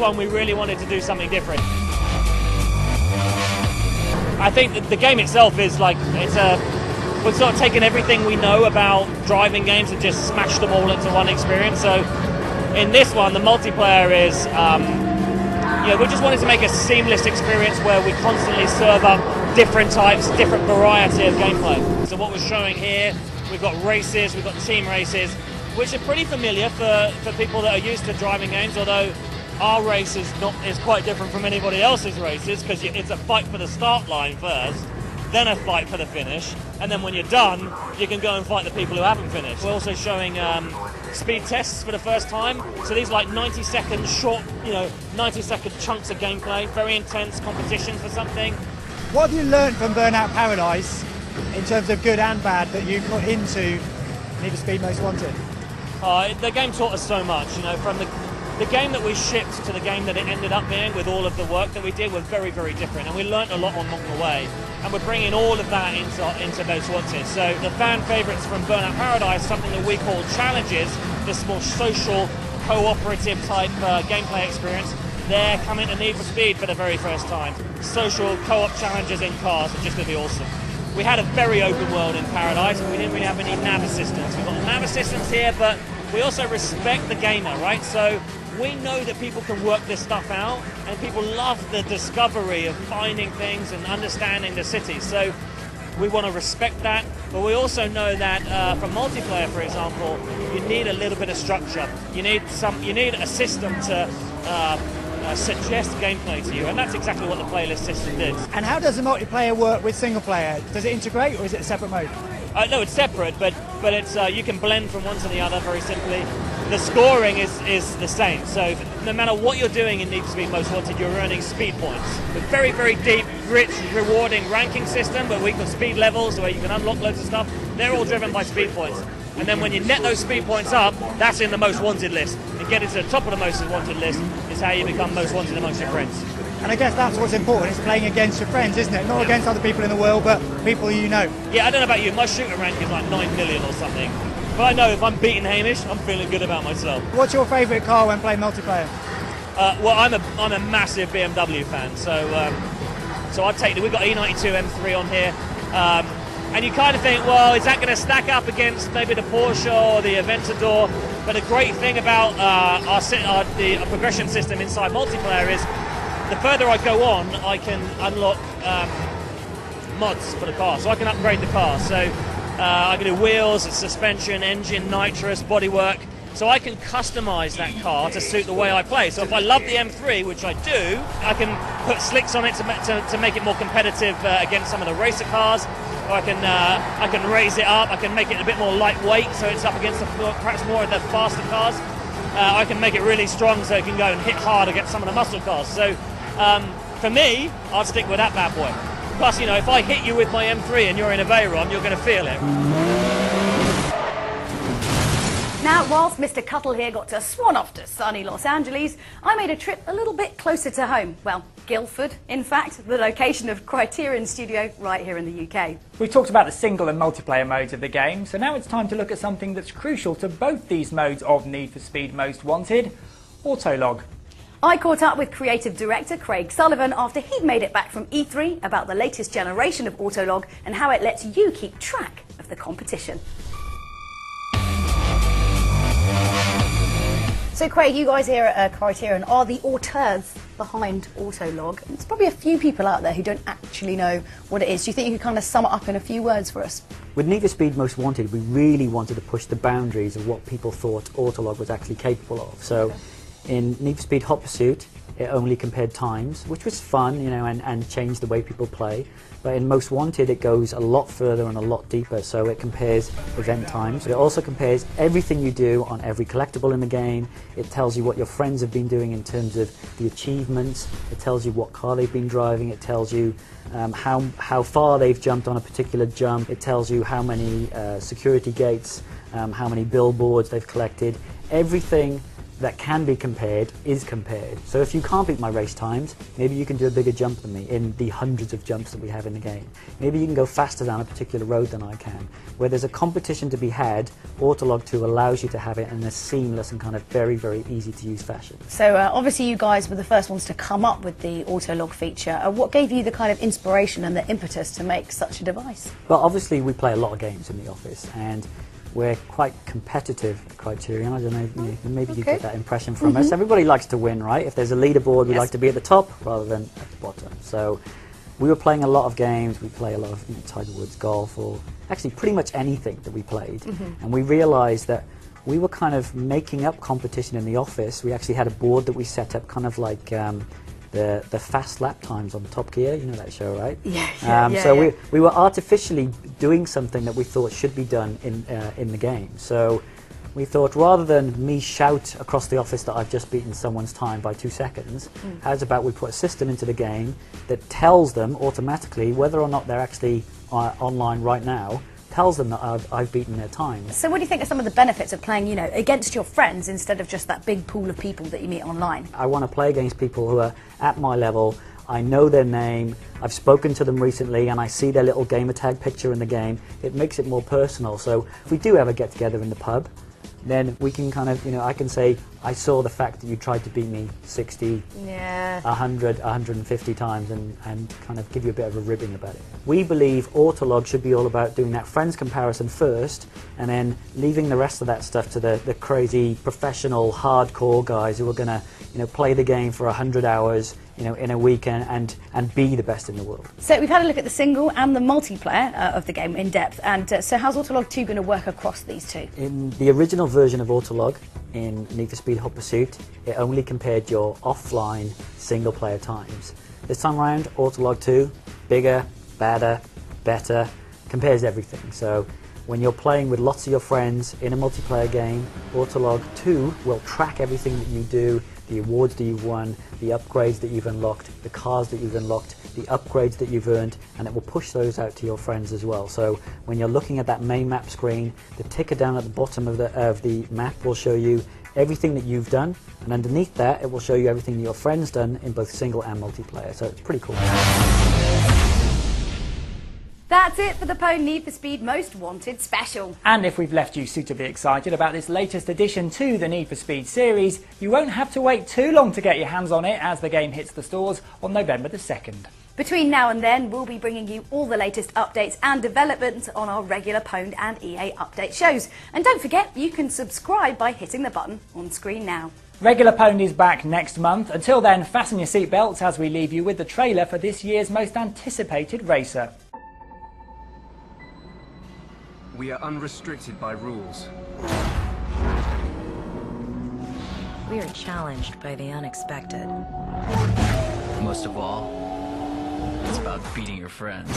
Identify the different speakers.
Speaker 1: one we really wanted to do something different. I think that the game itself is like, we've sort of taken everything we know about driving games and just smashed them all into one experience. So in this one, the multiplayer is, we just wanted to make a seamless experience where we constantly serve up different types, different variety of gameplay. So what we're showing here, we've got races, we've got team races, which are pretty familiar for people that are used to driving games, although our race is quite different from anybody else's races, because it's a fight for the start line first, then a fight for the finish, and then when you're done, you can go and fight the people who haven't finished. We're also showing speed tests for the first time. So these are like 90-second short, 90-second chunks of gameplay, very intense competition for something.
Speaker 2: What have you learned from Burnout Paradise in terms of good and bad that you put into Need for Speed Most Wanted?
Speaker 1: The game taught us so much, from the game that we shipped to the game that it ended up being, with all of the work that we did, were very, very different, and we learnt a lot along the way, and we're bringing all of that into Most Wanted. So the fan favourites from Burnout Paradise, something that we call challenges, this more social, cooperative type gameplay experience, they're coming to Need for Speed for the very first time. Social co-op challenges in cars are just going to be awesome. We had a very open world in Paradise, but we didn't really have any nav assistance. We've got nav assistance here, but we also respect the gamer, right? So we know that people can work this stuff out, and people love the discovery of finding things and understanding the city. So we want to respect that, but we also know that for multiplayer, for example, you need a little bit of structure. You need a system to suggest gameplay to you, and that's exactly what the playlist system did.
Speaker 2: And how does the multiplayer work with single player? Does it integrate, or is it a separate mode?
Speaker 1: No, it's separate, but it's you can blend from one to the other very simply. The scoring is the same, so no matter what you're doing in Need for Speed Most Wanted, you're earning speed points. A very, very deep, rich, rewarding ranking system where we got speed levels, where you can unlock loads of stuff. They're all driven by speed points. And then when you net those speed points up, that's in the Most Wanted list. And getting to the top of the Most Wanted list is how you become Most Wanted amongst your friends.
Speaker 2: And I guess that's what's important, is playing against your friends, isn't it? Not against other people in the world, but people you know.
Speaker 1: Yeah, I don't know about you, my shooter rank is like 9 million or something. But I know if I'm beating Hamish, I'm feeling good about myself.
Speaker 2: What's your favourite car when playing multiplayer?
Speaker 1: Well, I'm a massive BMW fan, so I'd take we've got E92 M3 on here. And you kind of think, well, is that going to stack up against maybe the Porsche or the Aventador? But the great thing about the progression system inside multiplayer is the further I go on, I can unlock mods for the car, so I can upgrade the car. So I can do wheels, suspension, engine, nitrous, bodywork. So I can customize that car to suit the way I play. So if I love the M3, which I do, I can put slicks on it to make it more competitive against some of the racer cars. Or I can raise it up. I can make it a bit more lightweight, so it's up against perhaps more of the faster cars. I can make it really strong, so it can go and hit hard against some of the muscle cars. So for me, I'd stick with that bad boy. Plus, if I hit you with my M3 and you're in a Veyron, you're going to feel it.
Speaker 3: Now, whilst Mr. Cuttle here got to swan off to sunny Los Angeles, I made a trip a little bit closer to home. Well, Guildford, in fact, the location of Criterion Studio right here in the UK.
Speaker 4: We've talked about the single and multiplayer modes of the game, so now it's time to look at something that's crucial to both these modes of Need for Speed Most Wanted: Autolog.
Speaker 3: I caught up with creative director Craig Sullivan after he'd made it back from E3 about the latest generation of Autolog and how it lets you keep track of the competition. So Craig, you guys here at Criterion are the auteurs behind Autolog. There's probably a few people out there who don't actually know what it is. Do you think you could kind of sum it up in a few words for us?
Speaker 5: With Need for Speed Most Wanted, we really wanted to push the boundaries of what people thought Autolog was actually capable of. So in Need for Speed Hot Pursuit, it only compared times, which was fun, and changed the way people play. But in Most Wanted, it goes a lot further and a lot deeper. So it compares event times. It also compares everything you do on every collectible in the game. It tells you what your friends have been doing in terms of the achievements. It tells you what car they've been driving. It tells you how far they've jumped on a particular jump. It tells you how many security gates, how many billboards they've collected. Everything that can be compared is compared. So if you can't beat my race times, maybe you can do a bigger jump than me in the hundreds of jumps that we have in the game. Maybe you can go faster down a particular road than I can. Where there's a competition to be had, Autolog 2 allows you to have it in a seamless and kind of very, very easy to use fashion.
Speaker 3: So obviously you guys were the first ones to come up with the Autolog feature. What gave you the kind of inspiration and the impetus to make such a device?
Speaker 5: Well, obviously we play a lot of games in the office, and we're quite competitive at Criterion. I don't know, maybe you get that impression from us. Everybody likes to win, right? If there's a leaderboard, we like to be at the top rather than at the bottom. So we were playing a lot of games. We play a lot of Tiger Woods golf, or actually pretty much anything that we played. And we realized that we were kind of making up competition in the office. We actually had a board that we set up, kind of like the fast lap times on Top Gear. You know that show, right? So we were artificially doing something that we thought should be done in the game. So we thought, rather than me shout across the office that I've just beaten someone's time by 2 seconds, how's about we put a system into the game that tells them automatically whether or not they're actually online right now, tells them that I've beaten their time.
Speaker 3: So what do you think are some of the benefits of playing, you know, against your friends instead of just that big pool of people that you meet online?
Speaker 5: I want to play against people who are at my level. I know their name, I've spoken to them recently, and I see their little gamer tag picture in the game. It makes it more personal. So if we do ever get together in the pub, then we can kind of, I can say, I saw the fact that you tried to beat me 60, 100, 150 times, and kind of give you a bit of a ribbing about it. We believe Autolog should be all about doing that friends comparison first, and then leaving the rest of that stuff to the crazy, professional, hardcore guys who are going to, play the game for 100 hours, in a weekend and be the best in the world.
Speaker 3: So we've had a look at the single and the multiplayer of the game in depth, and so how's Autolog 2 going to work across these two?
Speaker 5: In the original version of Autolog, in Need for Speed Hot Pursuit, it only compared your offline single-player times. This time around, Autolog 2, bigger, badder, better, compares everything. So when you're playing with lots of your friends in a multiplayer game, Autolog 2 will track everything that you do, the awards that you've won, the upgrades that you've unlocked, the cars that you've unlocked, the upgrades that you've earned, and it will push those out to your friends as well. So when you're looking at that main map screen, the ticker down at the bottom of the map will show you everything that you've done, and underneath that it will show you everything that your friends done in both single and multiplayer. So it's pretty cool.
Speaker 3: That's it for the Pwn Need for Speed Most Wanted special.
Speaker 4: And if we've left you suitably excited about this latest addition to the Need for Speed series, you won't have to wait too long to get your hands on it as the game hits the stores on November the 2nd.
Speaker 3: Between now and then, we'll be bringing you all the latest updates and developments on our regular Pwned and EA update shows. And don't forget, you can subscribe by hitting the button on screen now.
Speaker 4: Regular Pwned is back next month. Until then, fasten your seatbelts as we leave you with the trailer for this year's most anticipated racer.
Speaker 6: We are unrestricted by rules.
Speaker 7: We are challenged by the unexpected.
Speaker 8: Most of all, it's about beating your friends.